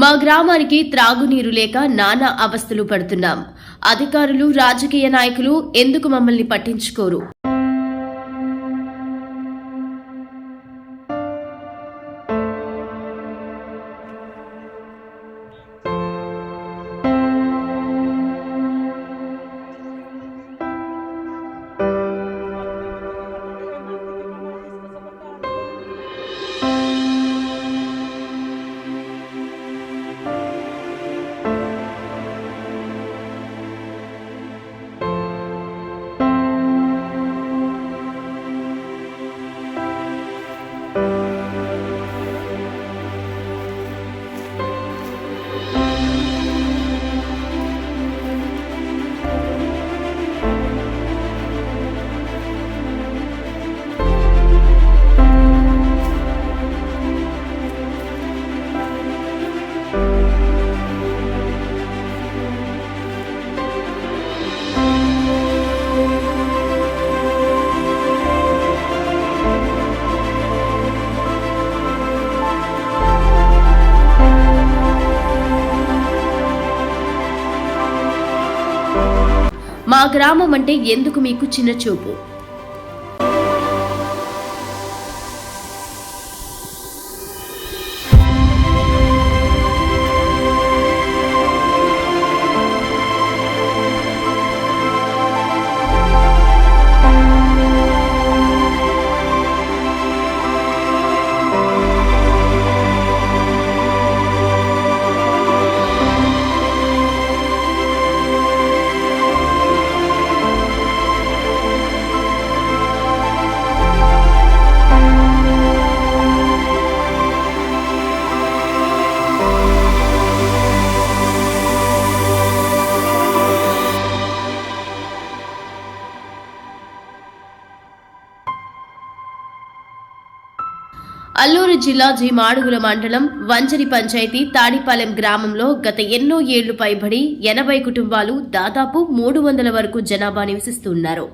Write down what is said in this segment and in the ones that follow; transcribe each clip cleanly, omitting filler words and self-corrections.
మా గ్రామానికి త్రాగునీరు లేక నానా అవస్థలు పడుతున్నాం. అధికారులు, రాజకీయ నాయకులు ఎందుకు మమ్మల్ని పట్టించుకోరు? మా గ్రామం అంటే ఎందుకు మీకు చిన్న చూపు? అల్లూరు జిల్లా జీమాడుగుల మండలం వంజరి పంచాయతీ తాడిపాలెం గ్రామంలో గత ఎన్నో ఏళ్లు పైబడి 80 కుటుంబాలు దాదాపు 300 వరకు జనాభా నివసిస్తున్నారు.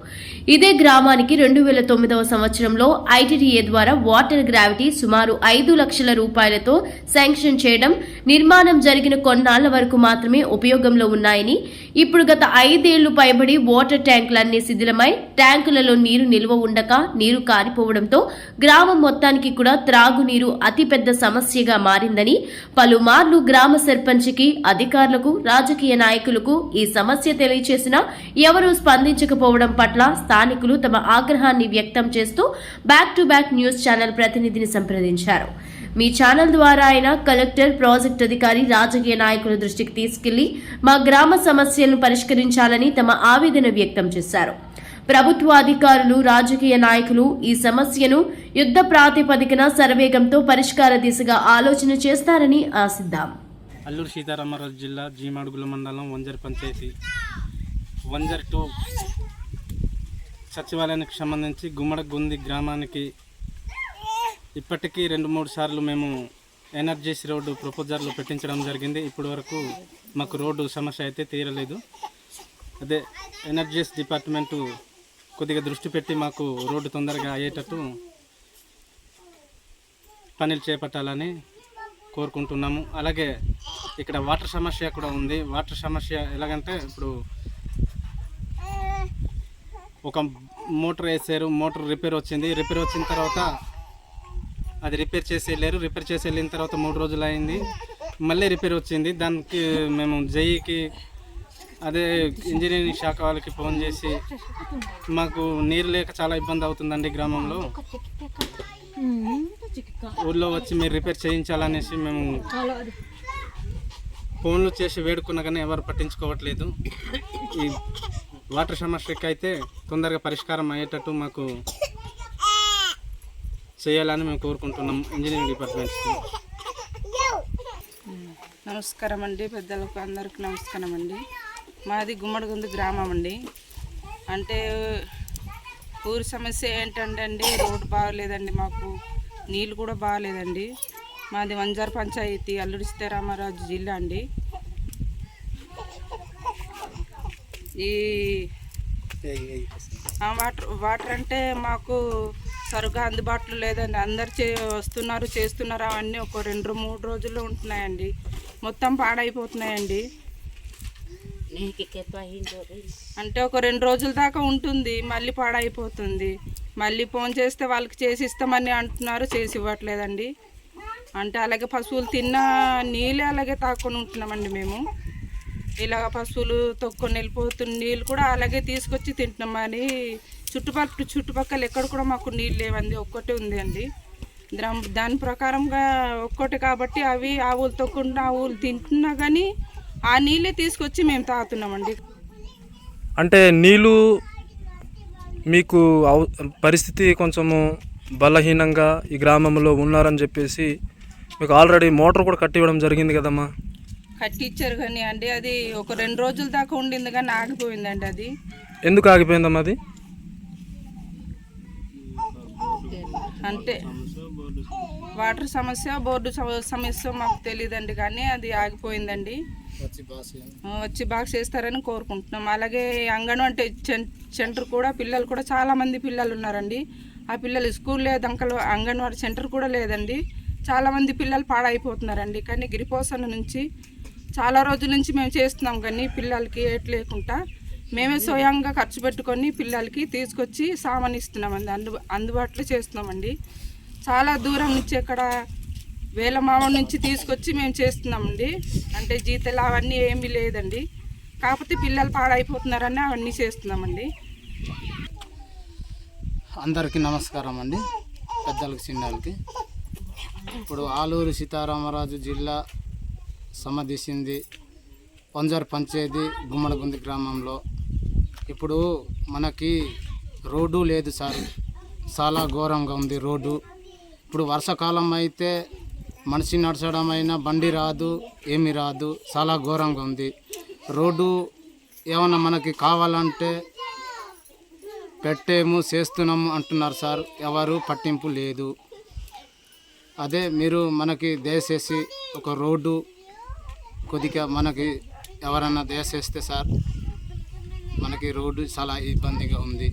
ఇదే గ్రామానికి 2009వ సంవత్సరంలో ఐటీడీఏ ద్వారా వాటర్ గ్రావిటీ సుమారు 5 లక్షల రూపాయలతో శాంక్షన్ చేయడం, నిర్మాణం జరిగిన కొన్నాళ్ల వరకు మాత్రమే ఉపయోగంలో ఉన్నాయని, ఇప్పుడు గత 5 ఏళ్లు పైబడి వాటర్ ట్యాంకులన్నీ శిథిలమై ట్యాంకులలో నీరు నిల్వ ఉండక నీరు కారిపోవడంతో గ్రామం మొత్తానికి కూడా త్రాగునీరు అతిపెద్ద సమస్యగా మారిందని, పలుమార్లు గ్రామ సర్పంచ్కి, అధికారులకు, రాజకీయ నాయకులకు ఈ సమస్య తెలియచేసినా ఎవరూ స్పందించకపోవడం పట్ల స్థానికులు తమ ఆగ్రహాన్ని వ్యక్తం చేస్తూ back to back news channel ప్రతినిధిని సంప్రదించారు. మీ ఛానల్ ద్వారా ఆయన కలెక్టర్, ప్రాజెక్టు అధికారి, రాజకీయ నాయకుల దృష్టికి తీసుకెళ్లి మా గ్రామ సమస్యలను పరిష్కరించాలని తమ ఆవేదన వ్యక్తం చేశారు. ప్రభుత్వ అధికారులు, రాజకీయ నాయకులు ఈ సమస్యను యుద్ధ ప్రాతిపదికన శరవేగంతో పరిష్కార దిశగా ఆలోచన చేస్తారని ఆశిద్దాం. అల్లూరు సీతారామరాజు జిల్లా జీమాడుగుల మండలం వంజరి పంచాయతీ వంజరి 2 సచివాలయానికి సంబంధించి గుమ్మడగుంది గ్రామానికి ఇప్పటికీ 2-3 సార్లు మేము ఎనర్జీస్ రోడ్డు ప్రపోజర్లు పెట్టించడం జరిగింది. ఇప్పటి వరకు మాకు రోడ్డు సమస్య అయితే తీరలేదు. అదే ఎనర్జీస్ డిపార్ట్మెంటు కొద్దిగా దృష్టి పెట్టి మాకు రోడ్డు తొందరగా అయ్యేటట్టు పనులు చేపట్టాలని కోరుకుంటున్నాము. అలాగే ఇక్కడ వాటర్ సమస్య కూడా ఉంది. వాటర్ సమస్య ఎలాగంటే, ఇప్పుడు ఒక మోటార్ వేసారు, మోటార్ రిపేర్ వచ్చింది. రిపేర్ వచ్చిన తర్వాత అది రిపేర్ చేసి వెళ్ళారు. రిపేర్ చేసి వెళ్ళిన తర్వాత 3 రోజులు అయింది. మళ్ళీ రిపేర్ వచ్చింది. దానికి మేము జైకి, అదే ఇంజనీరింగ్ శాఖ వాళ్ళకి ఫోన్ చేసి మాకు నీరు లేక చాలా ఇబ్బంది అవుతుందండి గ్రామంలో, ఊళ్ళో వచ్చి మీరు రిపేర్ చేయించాలనేసి మేము ఫోన్లు చేసి వేడుకున్నా కానీ ఎవరు పట్టించుకోవట్లేదు. ఈ వాటర్ సమస్యకి అయితే తొందరగా పరిష్కారం అయ్యేటట్టు మాకు చేయాలని మేము కోరుకుంటున్నాం ఇంజనీరింగ్ డిపార్ట్మెంట్స్కి. నమస్కారం అండి, పెద్దలకు అందరికీ నమస్కారం అండి. మాది గుమ్మడిగుంది గ్రామం అండి. అంటే ఊరి సమస్య ఏంటంటే అండి, రోడ్డు బాగలేదండి, మాకు నీళ్ళు కూడా బాగలేదండి. మాది వంజర్ పంచాయతీ, అల్లూరి సీతారామరాజు జిల్లా అండి. ఈ వాటర్ అంటే మాకు సరిగ్గా అందుబాటులో లేదండి. అందరు వస్తున్నారు, చేస్తున్నారు, అవన్నీ ఒక 2-3 రోజుల్లో ఉంటున్నాయండి. మొత్తం పాడైపోతున్నాయండి. అంటే ఒక 2 రోజుల దాకా ఉంటుంది, మళ్ళీ పాడైపోతుంది. మళ్ళీ ఫోన్ చేస్తే వాళ్ళకి చేసి ఇస్తామని అంటున్నారు, చేసి ఇవ్వట్లేదండి. అంటే అలాగే పశువులు తిన్న నీళ్ళే అలాగే తాక్కొని ఉంటున్నామండి మేము. ఇలాగ పశువులు తొక్కొని వెళ్ళిపోతున్న నీళ్ళు కూడా అలాగే తీసుకొచ్చి తింటున్నామని. చుట్టుపక్కల ఎక్కడ కూడా మాకు నీళ్ళు లేవండి, ఒక్కటే ఉంది అండి. దాని ప్రకారంగా ఒక్కటి కాబట్టి అవి ఆవులు తొక్కుండా ఆవులు తింటున్నా కానీ ఆ నీళ్ళే తీసుకొచ్చి మేము తాగుతున్నామండి. అంటే నీళ్ళు మీకు పరిస్థితి కొంచెము బలహీనంగా ఈ గ్రామంలో ఉన్నారని చెప్పేసి మీకు ఆల్రెడీ మోటార్ కూడా కట్టివ్వడం జరిగింది కదమ్మా. కట్టించారు కానీ అండి అది ఒక 2 రోజుల దాకా ఉండింది కానీ ఆగిపోయిందండి. అది ఎందుకు ఆగిపోయిందమ్మా? అది అంటే వాటర్ సమస్య, బోర్డు సమస్య మాకు తెలియదండి, కానీ అది ఆగిపోయిందండి. వచ్చి బాగా చేస్తారని కోరుకుంటున్నాం. అలాగే అంగన్వాడీ సెంటర్ కూడా పిల్లలు కూడా చాలామంది పిల్లలు ఉన్నారండి. ఆ పిల్లలు స్కూల్ లేదు, అంగన్వాడీ సెంటర్ కూడా లేదండి. చాలామంది పిల్లలు పాడైపోతున్నారండి. కానీ గిరిపోసన నుంచి చాలా రోజుల నుంచి మేము చేస్తున్నాం, కానీ పిల్లలకి ఏట్ లేకుండా మేమే స్వయంగా ఖర్చు పెట్టుకొని పిల్లలకి తీసుకొచ్చి సామాన్ ఇస్తున్నామండి, అందుబాటులో చేస్తున్నామండి. చాలా దూరం నుంచి ఇక్కడ వేలమామ నుంచి తీసుకొచ్చి మేము చేస్తున్నామండి. అంటే జీతాలు అవన్నీ ఏమీ లేదండి, కాకపోతే పిల్లలు పాడైపోతున్నారని అవన్నీ చేస్తున్నామండి. అందరికీ నమస్కారం అండి, పెద్దలకి చిన్నలకి. ఇప్పుడు ఆలూరు సీతారామరాజు జిల్లా సంబంధించింది వంజర్ పంచాయతీ గుమ్మడిగుంది గ్రామంలో. ఇప్పుడు మనకి రోడ్డు లేదు సార్, చాలా ఘోరంగా ఉంది రోడ్డు. ఇప్పుడు వర్షాకాలం అయితే మనిషి నడచడం అయినా బండి రాదు, ఏమీ రాదు, చాలా ఘోరంగా ఉంది రోడ్డు. ఏమన్నా మనకి కావాలంటే పెట్టేము చేస్తున్నాము అంటున్నారు సార్, ఎవరు పట్టింపు లేదు. అదే మీరు మనకి దయచేసి ఒక రోడ్డు కొద్దిగా మనకి ఎవరన్నా దయచేస్తే సార్, మనకి రోడ్డు చాలా ఇబ్బందిగా ఉంది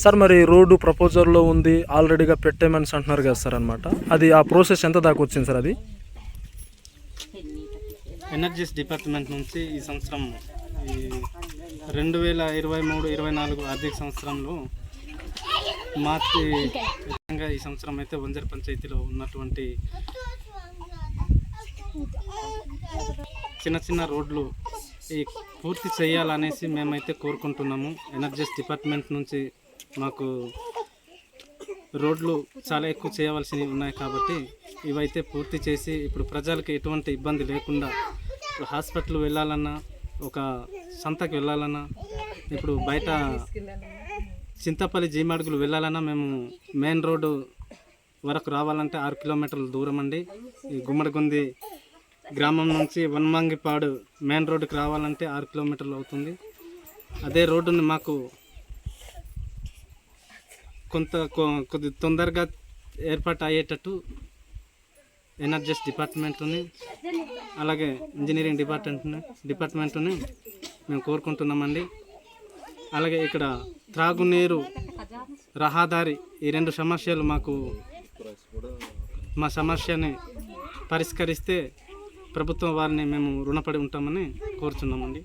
సార్. మరి రోడ్డు ప్రపోజల్లో ఉంది, ఆల్రెడీగా పెట్టేమని అంటున్నారు కదా సార్ అనమాట. అది ఆ ప్రాసెస్ ఎంత దాకా వచ్చింది సార్? అది ఎనర్జీస్ డిపార్ట్మెంట్ నుంచి ఈ సంవత్సరం 2023-24 ఆర్థిక సంవత్సరంలో మార్చి ఈ సంవత్సరం అయితే వంజర్ పంచాయతీలో ఉన్నటువంటి చిన్న చిన్న రోడ్లు ఈ పూర్తి చేయాలనేసి మేమైతే కోరుకుంటున్నాము. ఎనర్జీస్ డిపార్ట్మెంట్ నుంచి మాకు రోడ్లు చాలా ఎక్కువ చేయవలసినవి ఉన్నాయి కాబట్టి ఇవైతే పూర్తి చేసి ఇప్పుడు ప్రజలకు ఎటువంటి ఇబ్బంది లేకుండా, ఇప్పుడు హాస్పిటల్ వెళ్ళాలన్నా, ఒక సంతకి వెళ్ళాలన్నా, ఇప్పుడు బయట చింతపల్లి జీమాడుగులు వెళ్ళాలన్నా మేము మెయిన్ రోడ్డు వరకు రావాలంటే 6 కిలోమీటర్ల దూరం అండి. ఈ గుమ్మడిగుంది గ్రామం నుంచి వన్మంగిపాడు మెయిన్ రోడ్డుకి రావాలంటే 6 కిలోమీటర్లు అవుతుంది. అదే రోడ్డుని మాకు కొద్ది తొందరగా ఏర్పాటు అయ్యేటట్టు ఎనర్జీస్ డిపార్ట్మెంట్ని అలాగే ఇంజనీరింగ్ డిపార్ట్మెంట్ని మేము కోరుకుంటున్నామండి. అలాగే ఇక్కడ త్రాగునీరు, రహదారి, ఈ 2 సమస్యలు మా సమస్యని పరిష్కరిస్తే ప్రభుత్వం వారిని మేము రుణపడి ఉంటామని కోరుచున్నామండి.